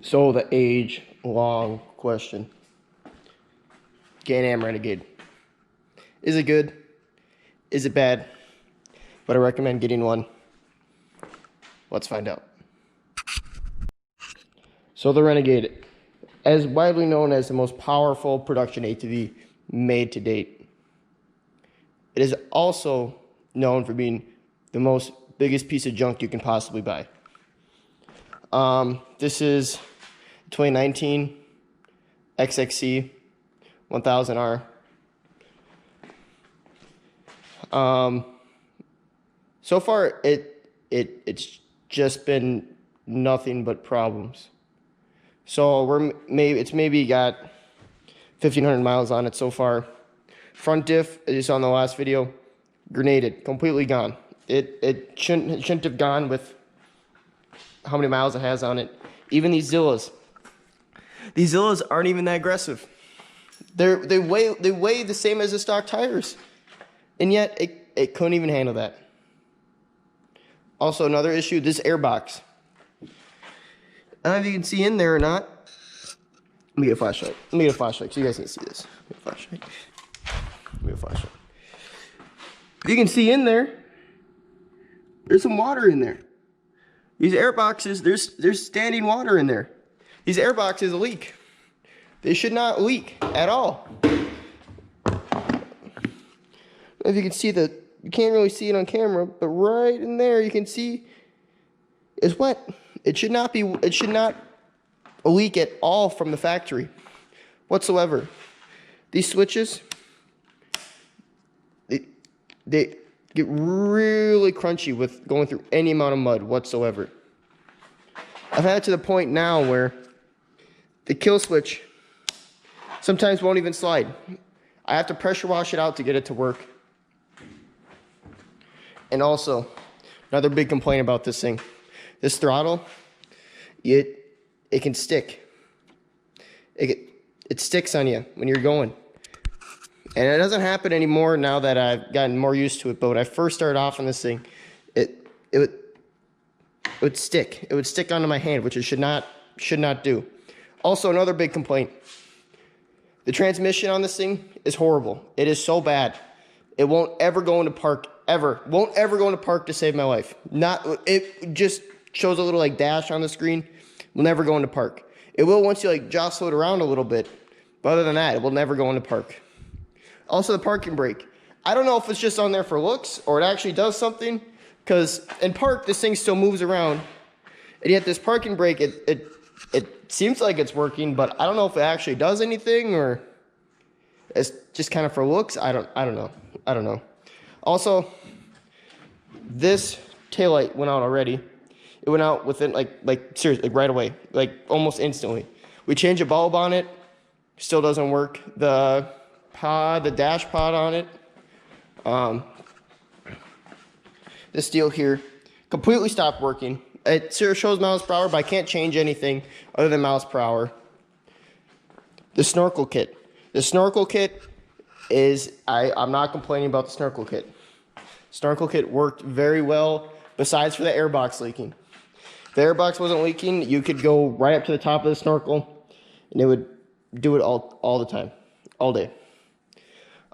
So the age-long question. Can Am Renegade. Is it good? Is it bad? Would I recommend getting one? Let's find out. So the Renegade, as widely known as the most powerful production ATV made to date. It is also known for being the most biggest piece of junk you can possibly buy. This is 2019 XXC 1000R. So far it's just been nothing but problems. So it's maybe got 1,500 miles on it so far. Front diff, as you saw in the last video, grenaded, completely gone. It shouldn't have gone with how many miles it has on it. Even these Zillas. These Zillas aren't even that aggressive. They weigh the same as the stock tires. And yet it couldn't even handle that. Also another issue, this airbox. I don't know if you can see in there or not. Let me get a flashlight. Let me get a flashlight so you guys can see this. Let me get a flashlight. Let me get a flashlight. You can see in there, there's some water in there. These air boxes, there's standing water in there. These air boxes leak. They should not leak at all. If you can see you can't really see it on camera, but right in there you can see it's wet. It should not leak at all from the factory whatsoever. These switches, they get really crunchy with going through any amount of mud whatsoever. I've had it to the point now where the kill switch sometimes won't even slide. I have to pressure wash it out to get it to work. And also, another big complaint about this thing, this throttle, it can stick. It sticks on you when you're going. And it doesn't happen anymore now that I've gotten more used to it. But when I first started off on this thing, it would stick. It would stick onto my hand, which it should not do. Also, another big complaint. The transmission on this thing is horrible. It is so bad. It won't ever go into park, ever. Won't ever go into park to save my life. It just shows a little like dash on the screen. Will never go into park. It will once you like jostle it around a little bit. But other than that, it will never go into park. Also, the parking brake. I don't know if it's just on there for looks or it actually does something. Because in park, this thing still moves around. And yet this parking brake, it seems like it's working, but I don't know if it actually does anything or it's just kind of for looks. I don't know. Also, this taillight went out already. It went out within seriously, right away, like almost instantly. We changed a bulb on it, still doesn't work. The dash pod on it, this deal here, completely stopped working. It shows miles per hour, but I can't change anything other than miles per hour. The snorkel kit. The snorkel kit is, I'm not complaining about the snorkel kit. Snorkel kit worked very well, besides for the airbox leaking. If the airbox wasn't leaking, you could go right up to the top of the snorkel, and it would do it all the time, all day.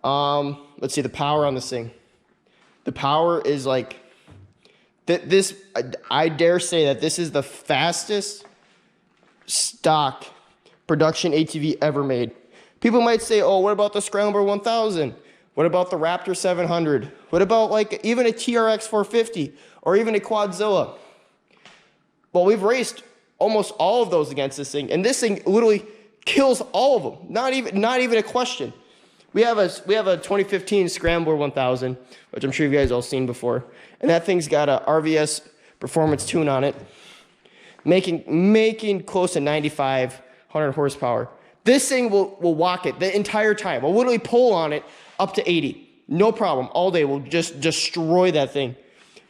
Let's see, the power on this thing. The power is like, I dare say that this is the fastest stock production ATV ever made. People might say, oh, what about the Scrambler 1000? What about the Raptor 700? What about like even a TRX 450 or even a Quadzilla? Well, we've raced almost all of those against this thing, and this thing literally kills all of them. Not even a question. We have a 2015 Scrambler 1000, which I'm sure you guys all seen before, and that thing's got a RVS performance tune on it, making close to 9,500 horsepower. This thing will walk it the entire time. We'll literally pull on it up to 80. No problem. All day we'll just destroy that thing.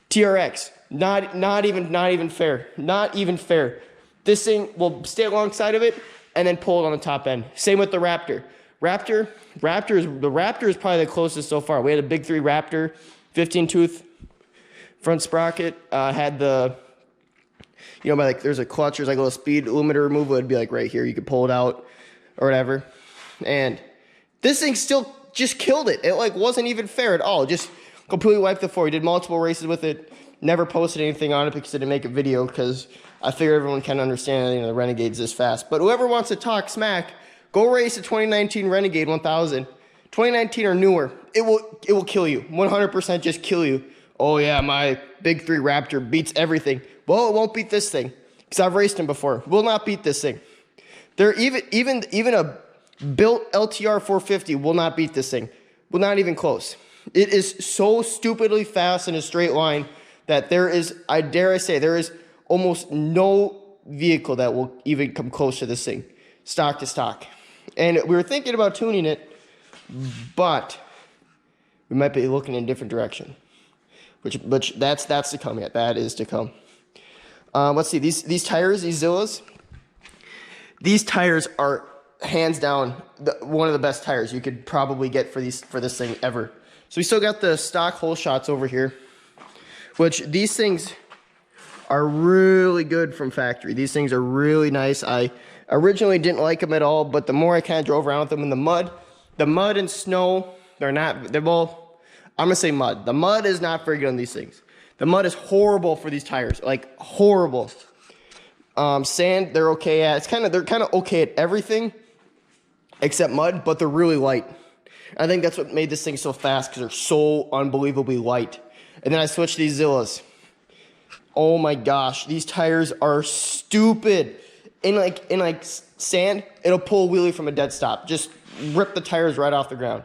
TRX, not even fair. Not even fair. This thing will stay alongside of it and then pull it on the top end. Same with the Raptor. The Raptor is probably the closest so far. We had a Big 3 Raptor, 15 tooth front sprocket, had the You know, by like there's a clutch, there's like a little speed limiter removal. It'd be like right here. You could pull it out or whatever. And this thing still just killed it. It like wasn't even fair at all. Just completely wiped the floor. We did multiple races with it. Never posted anything on it because I didn't make a video because I figured everyone can understand, you know, the Renegade's this fast. But whoever wants to talk smack, go race a 2019 Renegade 1000. 2019 or newer. It will kill you. 100% just kill you. Oh yeah, my Big 3 Raptor beats everything. Well, it won't beat this thing because I've raced them before. Will not beat this thing. They're even a built LTR 450 will not beat this thing. Will not even close. It is so stupidly fast in a straight line that there is, I dare I say, there is almost no vehicle that will even come close to this thing, stock to stock. And we were thinking about tuning it, but we might be looking in a different direction, which that's to come yet. That is to come. Let's see, these tires, these Zillas, these tires are hands down one of the best tires you could probably get for this thing ever. So we still got the stock hole shots over here, which these things are really good from factory. These things are really nice. I originally didn't like them at all, but the more I kind of drove around with them in the mud and snow, they're both, I'm gonna say mud. The mud is not very good on these things. The mud is horrible for these tires, like horrible. Sand, they're okay at. They're kind of okay at everything except mud, but they're really light. I think that's what made this thing so fast because they're so unbelievably light. And then I switched these Zillas. Oh my gosh, these tires are stupid. In like sand, it'll pull a wheelie from a dead stop. Just rip the tires right off the ground.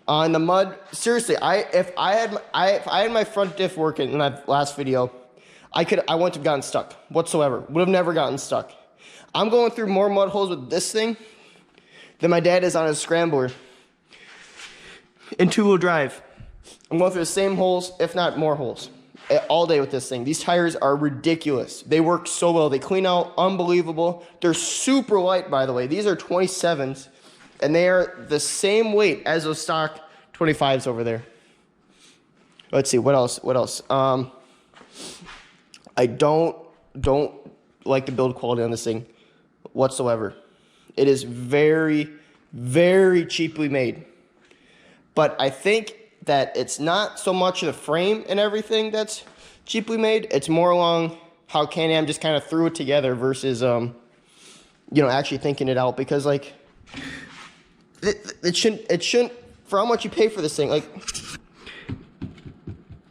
In the mud, seriously, if I had my front diff working in that last video, I wouldn't have gotten stuck whatsoever. Would have never gotten stuck. I'm going through more mud holes with this thing than my dad is on his scrambler in two-wheel drive. I'm going through the same holes, if not more holes, all day with this thing. These tires are ridiculous. They work so well. They clean out unbelievable. They're super light, by the way. These are 27s, and they are the same weight as those stock 25s over there. Let's see, what else? I don't like the build quality on this thing whatsoever. It is very, very cheaply made. But I think that it's not so much the frame and everything that's cheaply made. It's more along how Can Am just kind of threw it together versus, you know, actually thinking it out. Because like, it shouldn't, for how much you pay for this thing, like,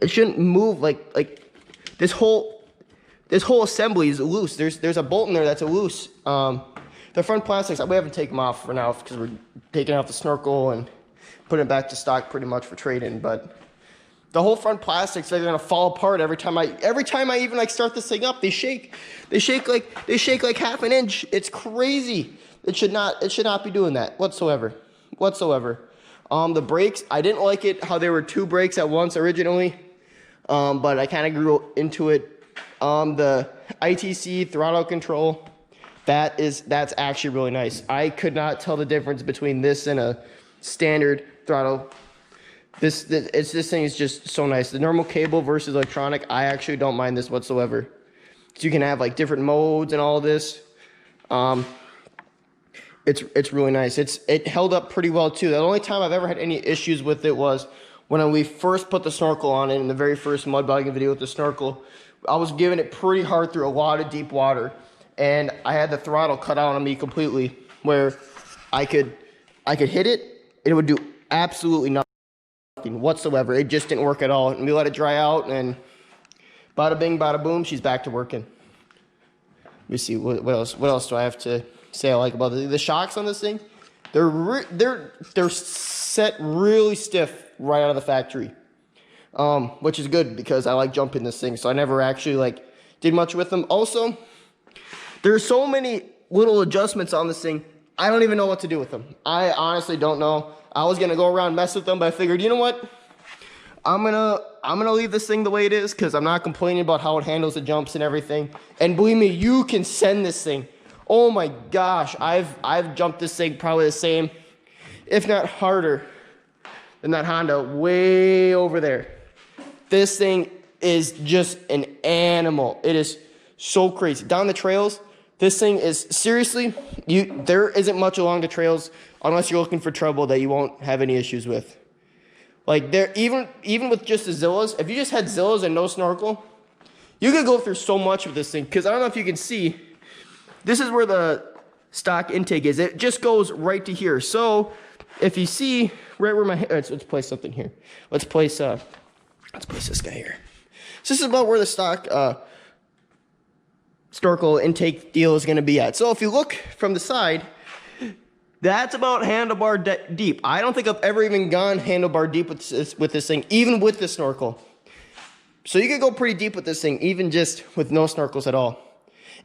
it shouldn't move like this whole assembly is loose. There's a bolt in there that's loose. The front plastics, we haven't taken them off for now because we're taking off the snorkel and putting it back to stock pretty much for trade-in. But the whole front plastics, they're gonna fall apart every time I even like start this thing up. They shake like half an inch. It's crazy. It should not be doing that whatsoever. The brakes, I didn't like it how there were two brakes at once originally, but I kind of grew into it. The ITC throttle control, that's actually really nice. I could not tell the difference between this and a standard throttle. This thing is just so nice. The normal cable versus electronic, I actually don't mind this whatsoever. So you can have like different modes and all this. It's really nice. It held up pretty well too. The only time I've ever had any issues with it was when we first put the snorkel on it in the very first mud bogging video with the snorkel. I was giving it pretty hard through a lot of deep water, and I had the throttle cut out on me completely, where I could hit it, and it would do absolutely nothing whatsoever. It just didn't work at all. And we let it dry out, and bada bing, bada boom, she's back to working. Let me see what else. What else do I have to say I like about the shocks on this thing? They're set really stiff right out of the factory. Which is good because I like jumping this thing, so I never actually like did much with them. Also, there's so many little adjustments on this thing, I don't even know what to do with them. I honestly don't know. I was gonna go around mess with them, but I figured, you know what? I'm gonna leave this thing the way it is because I'm not complaining about how it handles the jumps and everything. And believe me, you can send this thing. Oh my gosh, I've jumped this thing probably the same, if not harder, than that Honda way over there. This thing is just an animal. It is So crazy. Down the trails, this thing is seriously, there isn't much along the trails unless you're looking for trouble that you won't have any issues with. Like there, even with just the Zillas, if you just had Zillas and no snorkel, you could go through so much with this thing. Because I don't know if you can see, this is where the stock intake is. It just goes right to here. So if you see right where my let's place something here. Let's place this guy here. So this is about where the stock snorkel intake deal is going to be at. So if you look from the side, that's about handlebar deep. I don't think I've ever even gone handlebar deep with this thing, even with the snorkel. So you could go pretty deep with this thing, even just with no snorkels at all.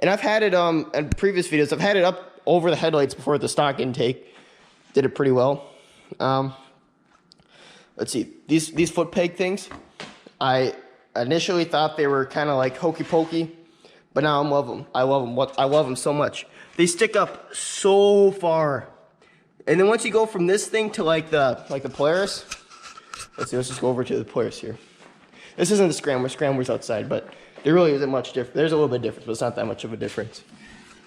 And I've had it in previous videos. I've had it up over the headlights before the stock intake. Did it pretty well. Let's see, these foot peg things. I initially thought they were kind of like hokey pokey, but now I love them. I love them so much. They stick up so far. And then once you go from this thing to like the Polaris, let's just go over to the Polaris here. This isn't the Scrambler. Scrambler's outside, but there really isn't much difference. There's a little bit of difference, but it's not that much of a difference.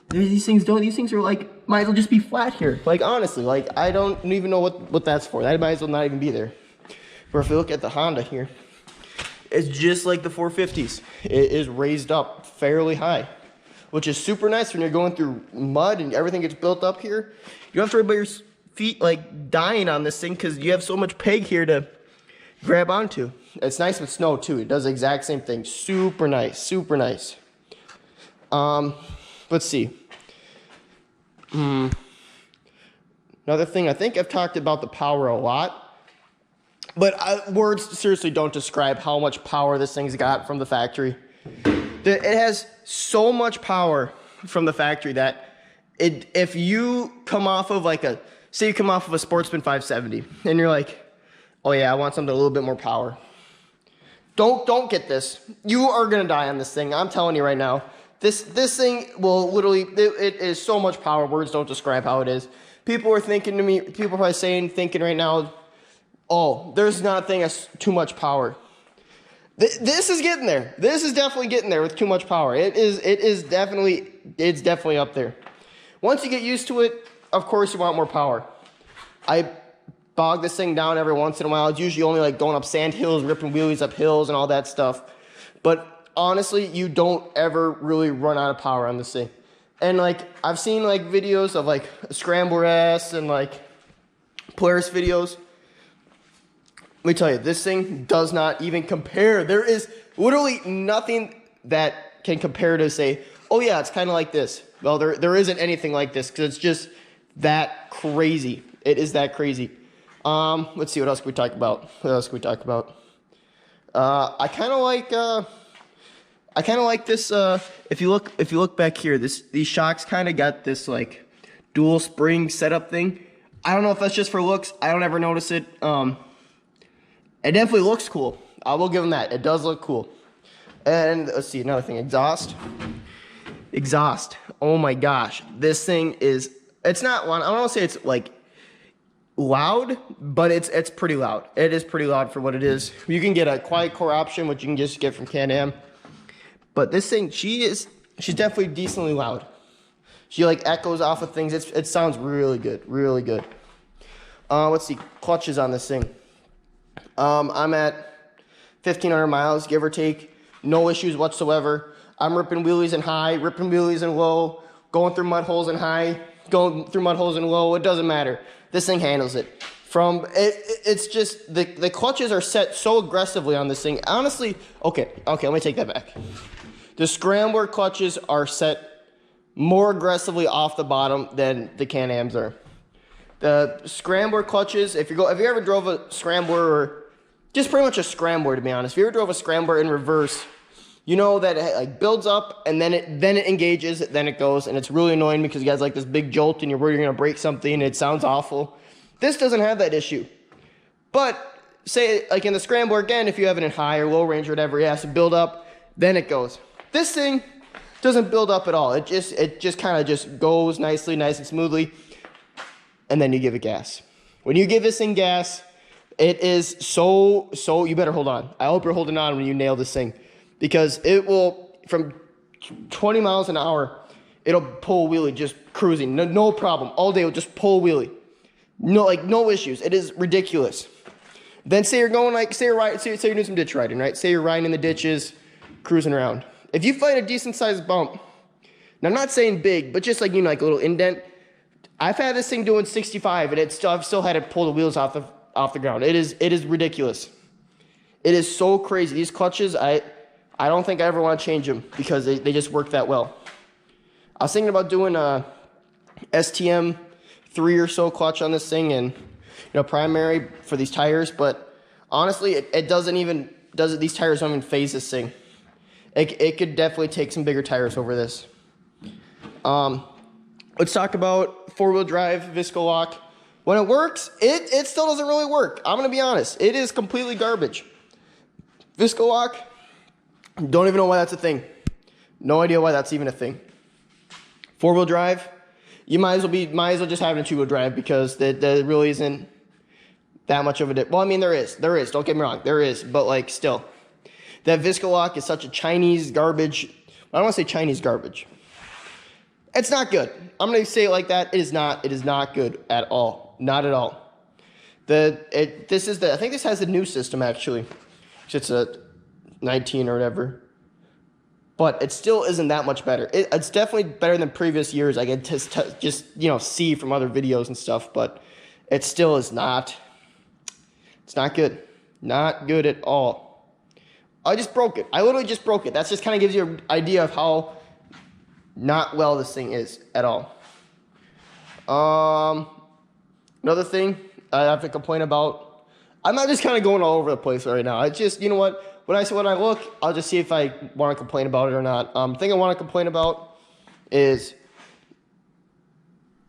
These things are like, might as well just be flat here. Like honestly, like I don't even know what that's for. That might as well not even be there. But if you look at the Honda here, it's just like the 450s. It is raised up fairly high, which is super nice when you're going through mud and everything gets built up here. You don't have to worry about your feet like dying on this thing because you have so much peg here to grab onto. It's nice with snow too. It does the exact same thing. Super nice, super nice. Let's see. Another thing, I think I've talked about the power a lot, but words seriously don't describe how much power this thing's got from the factory. It has so much power from the factory that if you come off of say you come off of a Sportsman 570 and you're like, oh yeah, I want something a little bit more power. Don't get this. You are gonna die on this thing. I'm telling you right now. This thing will literally, it is so much power. Words don't describe how it is. People are thinking to me, people are probably thinking right now, oh, there's not a thing as too much power. This is getting there. This is definitely getting there with too much power. It's definitely up there. Once you get used to it, of course you want more power. I bog this thing down every once in a while. It's usually only like going up sand hills, ripping wheelies up hills and all that stuff. But honestly, you don't ever really run out of power on this thing. And like, I've seen like videos of like Scrambler S and like Polaris videos. Let me tell you, this thing does not even compare. There is literally nothing that can compare to say, oh yeah, it's kind of like this. Well, there isn't anything like this because it's just that crazy. It is that crazy. Let's see, what else can we talk about? I kind of like this. If you look back here, these shocks kind of got this like dual spring setup thing. I don't know if that's just for looks. I don't ever notice it. It definitely looks cool. I will give them that. It does look cool. And let's see, another thing, exhaust. Oh my gosh, this thing is. It's not one. I don't want to say it's like loud, but it's pretty loud. It is pretty loud for what it is. You can get a quiet core option, which you can just get from Can Am. But this thing, she's definitely decently loud. She like echoes off of things. It sounds really good, really good. Let's see, clutches on this thing. I'm at 1,500 miles, give or take. No issues whatsoever. I'm ripping wheelies in high, ripping wheelies in low, going through mud holes in high, going through mud holes in low. It doesn't matter. This thing handles it. It's just the clutches are set so aggressively on this thing. Honestly, okay, let me take that back. The Scrambler clutches are set more aggressively off the bottom than the Can Am's are. The Scrambler clutches, if you ever drove a Scrambler or just pretty much a Scrambler to be honest, if you ever drove a Scrambler in reverse, you know that it like builds up and then it engages, then it goes, and it's really annoying because you guys like this big jolt and you're worried you're gonna break something and it sounds awful. This doesn't have that issue. But say like in the Scrambler again, if you have it in high or low range or whatever, it has to build up, then it goes. This thing doesn't build up at all. It just kind of just goes nicely, nice and smoothly, and then you give it gas. When you give this thing gas, it is so, you better hold on. I hope you're holding on when you nail this thing, because it will, from 20 miles an hour, it'll pull a wheelie just cruising. No problem. All day it'll just pull a wheelie. No issues. It is ridiculous. Then say you're going say you're doing some ditch riding, right? Say you're riding in the ditches, cruising around. If you find a decent sized bump, now I'm not saying big, but just like, a little indent. I've had this thing doing 65 and I've still had it pull the wheels off the ground. It is ridiculous. It is so crazy. These clutches, I don't think I ever want to change them because they just work that well. I was thinking about doing a STM 3 or so clutch on this thing and primary for these tires, but honestly these tires don't even phase this thing. It could definitely take some bigger tires over this. Let's talk about 4-wheel drive Visco lock. When it works, it still doesn't really work. I'm gonna be honest. It is completely garbage. Visco lock, don't even know why that's a thing. No idea why that's even a thing. 4-wheel drive, you might as well just have a 2-wheel drive because there really isn't that much of a well, I mean there is. Don't get me wrong, there is, but like still, that Visco lock is such a Chinese garbage. I don't want to say Chinese garbage. It's not good. I'm gonna say it like that. It is not good at all. Not at all. I think this has a new system actually. It's a 19 or whatever. But it still isn't that much better. It's definitely better than previous years. I can just see from other videos and stuff, but it still is not. It's not good. Not good at all. I just broke it. I literally just broke it. That just kind of gives you an idea of how not well this thing is at all. Another thing I have to complain about. I'm not just kind of going all over the place right now. I just, you know what? When I look, I'll just see if I want to complain about it or not. Thing I want to complain about is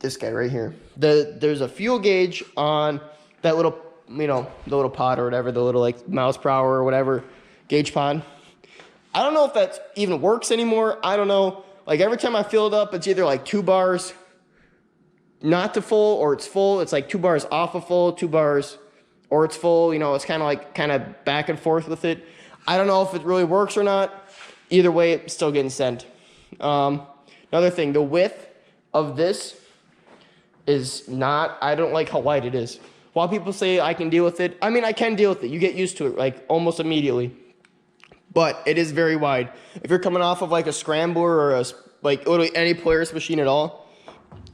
this guy right here. There's a fuel gauge on that little, the little pod or whatever, the little like miles per hour or whatever gauge pod. I don't know if that even works anymore. I don't know. Like every time I fill it up, it's either like 2 bars not to full or it's full. It's like 2 bars off of full, 2 bars or it's full. It's kind of back and forth with it. I don't know if it really works or not. Either way, it's still getting sent. Another thing, the width of this is not, I don't like how wide it is. While people say I can deal with it, I mean, I can deal with it. You get used to it, like, almost immediately. But it is very wide. If you're coming off of, like, a scrambler or, literally any Polaris machine at all,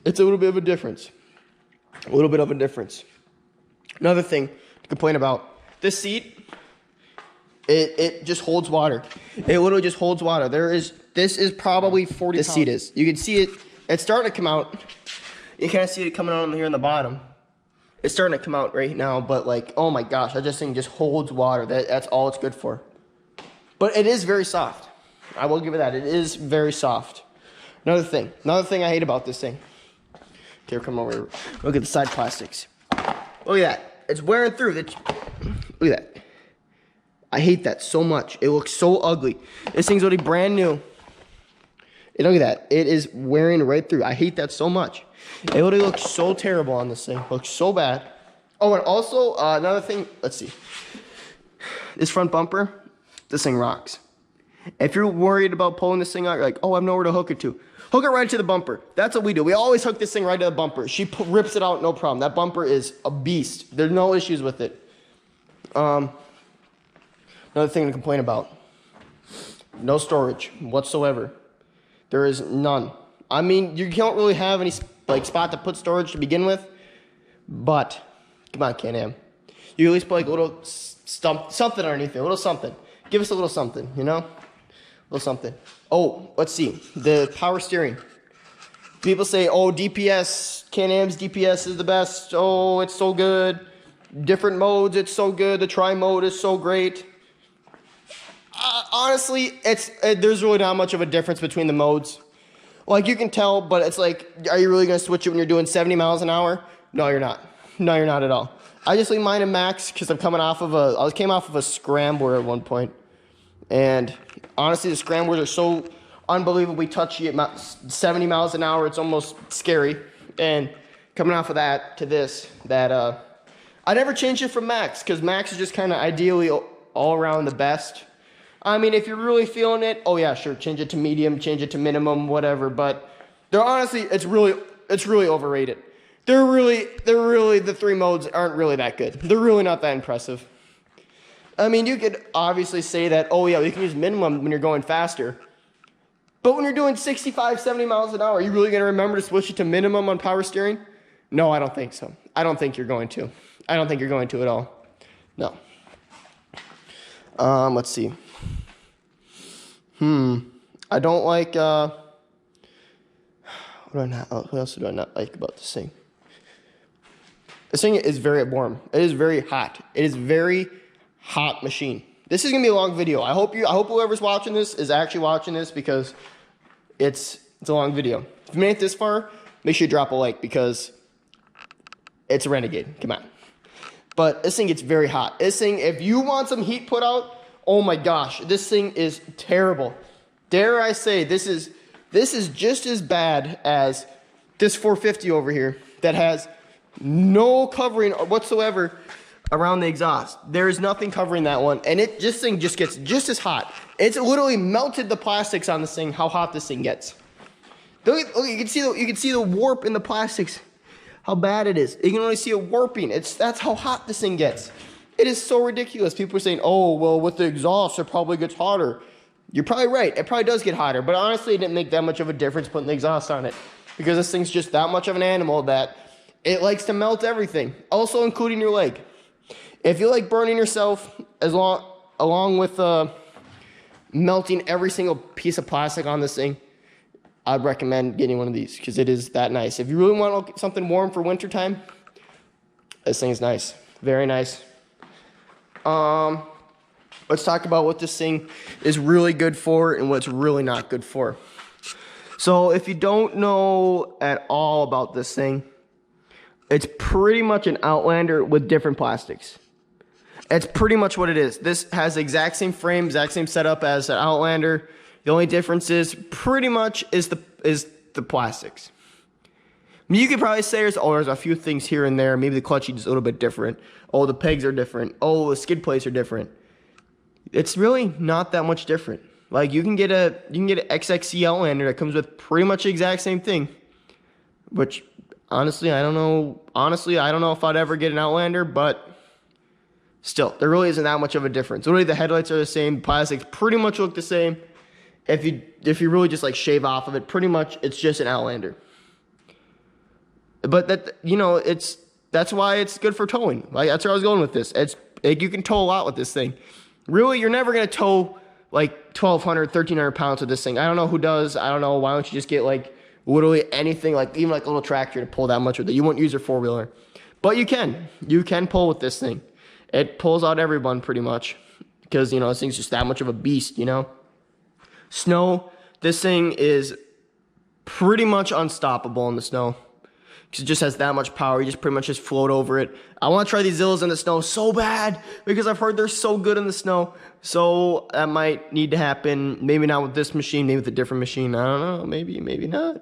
it's a little bit of a difference. A little bit of a difference. Another thing to complain about, this seat, it just holds water. It literally just holds water. This is probably 40 pounds. This seat is. You can see it. It's starting to come out. You kind of see it coming out here in the bottom. It's starting to come out right now, but like, oh my gosh, that thing just holds water. That's all it's good for. But it is very soft. I will give it that. It is very soft. Another thing I hate about this thing. Here, come over here. Look at the side plastics. Look at that. It's wearing through. Look at that. I hate that so much. It looks so ugly. This thing's already brand new. And look at that. It is wearing right through. I hate that so much. It already looks so terrible on this thing. It looks so bad. Oh, and also, another thing. Let's see. This front bumper, this thing rocks. If you're worried about pulling this thing out, you're like, oh, I have nowhere to hook it to. Hook it right to the bumper. That's what we do. We always hook this thing right to the bumper. She rips it out, no problem. That bumper is a beast. There's no issues with it. Another thing to complain about. No storage whatsoever. There is none. I mean, you don't really have any spot to put storage to begin with. But, come on, Can Am. You at least put like a little something underneath it. A little something. Give us a little something, A little something. Oh, let's see. The power steering. People say, oh, DPS, Can Am's DPS is the best. Oh, it's so good. Different modes, it's so good. The tri-mode is so great. Honestly, there's really not much of a difference between the modes. Like, you can tell, but it's like, are you really going to switch it when you're doing 70 miles an hour? No, you're not. No, you're not at all. I just leave mine in max because I came off of a scrambler at one point. And honestly, the scramblers are so unbelievably touchy at 70 miles an hour. It's almost scary. And coming off of that to this, I never changed it from max because max is just kind of ideally all around the best. I mean, if you're really feeling it, oh yeah, sure, change it to medium, change it to minimum, whatever. But they're honestly, it's really overrated. They're really, the 3 modes aren't really that good. They're really not that impressive. I mean, you could obviously say that, oh yeah, you can use minimum when you're going faster. But when you're doing 65, 70 miles an hour, are you really going to remember to switch it to minimum on power steering? No, I don't think so. I don't think you're going to. I don't think you're going to at all. No. Let's see. I don't like, what else do I not like about this thing? This thing is very warm. It is very hot. It is very hot machine. This is gonna be a long video. I hope whoever's watching this is actually watching this, because it's a long video. If you made it this far, make sure you drop a like, because it's a Renegade. Come on. But this thing gets very hot. This thing, if you want some heat put out, oh my gosh, this thing is terrible. Dare I say, this is just as bad as this 450 over here that has no covering whatsoever around the exhaust. There is nothing covering that one, and this thing just gets just as hot. It's literally melted the plastics on this thing, how hot this thing gets. Look, you can see the warp in the plastics, how bad it is. You can only see it warping. That's how hot this thing gets. It is so ridiculous. People are saying, oh, well, with the exhaust, it probably gets hotter. You're probably right. It probably does get hotter, but honestly, it didn't make that much of a difference putting the exhaust on it, because this thing's just that much of an animal that it likes to melt everything, also including your leg. If you like burning yourself along with melting every single piece of plastic on this thing, I'd recommend getting one of these, because it is that nice. If you really want something warm for wintertime, this thing is nice. Very nice. Let's talk about what this thing is really good for and what's really not good for. So if you don't know at all about this thing, it's pretty much an Outlander with different plastics. It's pretty much what it is. This has the exact same frame, exact same setup as an Outlander. The only difference is pretty much is the plastics. I mean, you could probably say there's a few things here and there. Maybe the clutch is a little bit different. Oh, the pegs are different. Oh, the skid plates are different. It's really not that much different. Like you can get an XXC Outlander that comes with pretty much the exact same thing. Which honestly, I don't know. Honestly, I don't know if I'd ever get an Outlander, but still, there really isn't that much of a difference. Literally, the headlights are the same. Plastics pretty much look the same. If you really just like shave off of it, pretty much it's just an Outlander. But that's why it's good for towing. Like that's where I was going with this. You can tow a lot with this thing. Really, you're never gonna tow like 1,200, 1,300 pounds with this thing. I don't know who does. I don't know. Why don't you just get like literally anything, like even like a little tractor to pull that much with it? You won't use your 4-wheeler, but you can. You can pull with this thing. It pulls out everyone pretty much, because this thing's just that much of a beast. Snow. This thing is pretty much unstoppable in the snow, because it just has that much power. You just pretty much just float over it. I want to try these Zillas in the snow so bad, because I've heard they're so good in the snow. So that might need to happen. Maybe not with this machine, maybe with a different machine. I don't know. Maybe not.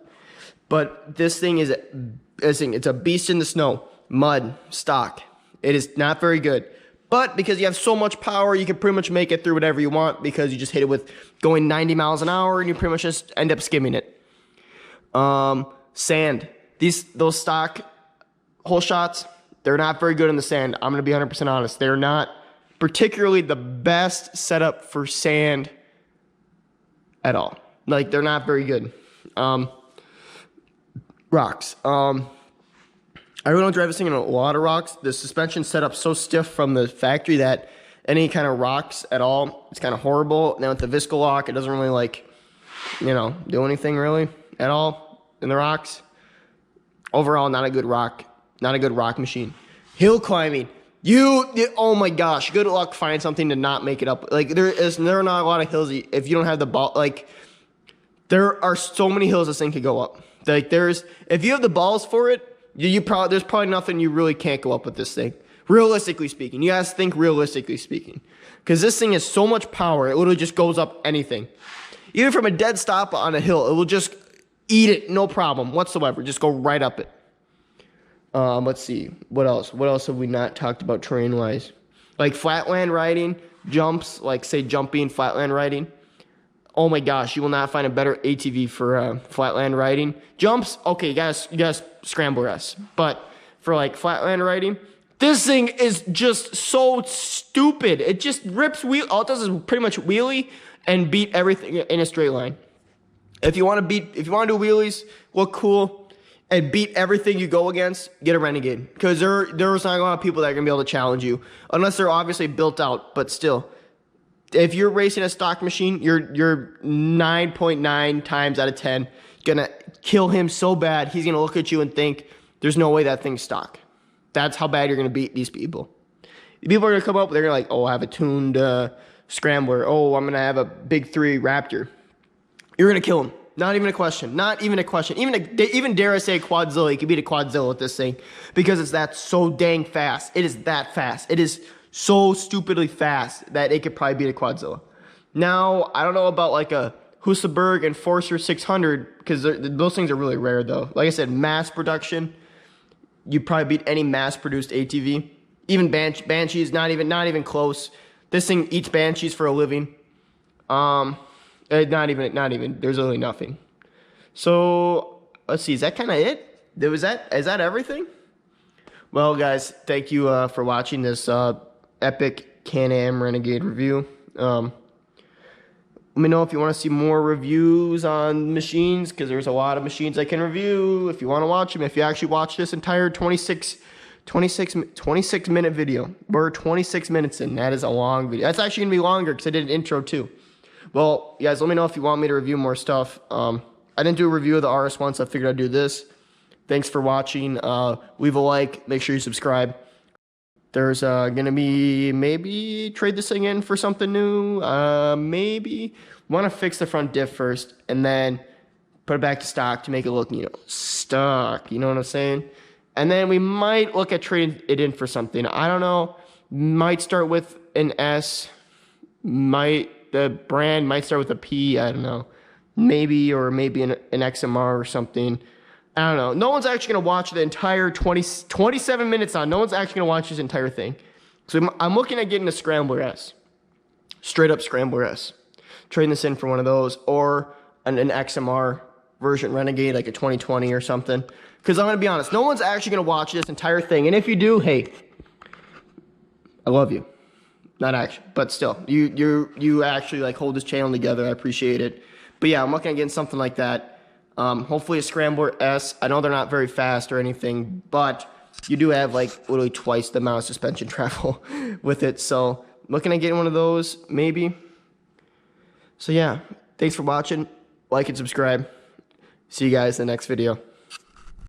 But this thing it's a beast in the snow. Mud, stock. It is not very good. But because you have so much power, you can pretty much make it through whatever you want, because you just hit it with going 90 miles an hour and you pretty much just end up skimming it. Sand. Those stock hole shots, they're not very good in the sand. I'm going to be 100% honest. They're not particularly the best setup for sand at all. Like, they're not very good. Rocks. I really don't drive this thing in a lot of rocks. The suspension set up so stiff from the factory that any kind of rocks at all, it's kind of horrible. Now with the Visco lock, it doesn't really do anything really at all in the rocks. Overall, not a good rock machine. Hill climbing. Oh my gosh, good luck finding something to not make it up. Like there are not a lot of hills if you don't have the ball. Like there are so many hills this thing could go up. Like if you have the balls for it, there's probably nothing you really can't go up with this thing. Realistically speaking, you guys think realistically speaking, because this thing has so much power, it literally just goes up anything. Even from a dead stop on a hill, it will just eat it, no problem whatsoever. Just go right up it. Let's see. What else? What else have we not talked about terrain-wise? Like flatland riding, jumps, like say jumping, flatland riding. Oh my gosh, you will not find a better ATV for flatland riding. Jumps, okay, you guys scrambler S. But for like flatland riding, this thing is just so stupid. It just rips wheel. All it does is pretty much wheelie and beat everything in a straight line. If you want to do wheelies, look cool, and beat everything you go against, get a Renegade. Because there's not a lot of people that are gonna be able to challenge you, unless they're obviously built out. But still, if you're racing a stock machine, you're 9.9 times out of 10 gonna kill him so bad. He's gonna look at you and think, "There's no way that thing's stock." That's how bad you're gonna beat these people. People are gonna come up, they're gonna like, "Oh, I have a tuned scrambler. Oh, I'm gonna have a big 3 Raptor." You're gonna kill him. Not even a question. Not even a question. Even dare I say Quadzilla, you can beat a Quadzilla with this thing because it's that so dang fast. It is that fast. It is so stupidly fast that it could probably beat a Quadzilla. Now, I don't know about like a Husaberg Enforcer 600 because those things are really rare though. Like I said, mass production, you probably beat any mass-produced ATV. Even Banshees, not even close. This thing eats Banshees for a living. Not even. There's really nothing. So let's see. Is that kind of it? Is that everything? Well, guys, thank you for watching this epic Can Am Renegade review. Let me know if you want to see more reviews on machines, because there's a lot of machines I can review. If you want to watch them, if you actually watch this entire 26 minute video, we're 26 minutes in. That is a long video. That's actually gonna be longer because I did an intro too. Well, you guys, let me know if you want me to review more stuff. I didn't do a review of the RS1, so I figured I'd do this. Thanks for watching. Leave a like. Make sure you subscribe. There's going to be maybe trade this thing in for something new. Maybe. Want to fix the front diff first and then put it back to stock to make it look, stock. You know what I'm saying? And then we might look at trading it in for something. I don't know. Might start with an S. The brand might start with a P. I don't know. Maybe an XMR or something. I don't know. No one's actually going to watch the entire 27 minutes on. No one's actually going to watch this entire thing. So I'm looking at getting a Scrambler S. Straight up Scrambler S. Trading this in for one of those. Or an XMR version Renegade, like a 2020 or something. Because I'm going to be honest, no one's actually going to watch this entire thing. And if you do, hey, I love you. Not actually, but still. You actually like hold this channel together. I appreciate it. But yeah, I'm looking at getting something like that. Hopefully a Scrambler S. I know they're not very fast or anything, but you do have like literally twice the amount of suspension travel with it. So looking at getting one of those, maybe. So yeah, thanks for watching. Like and subscribe. See you guys in the next video.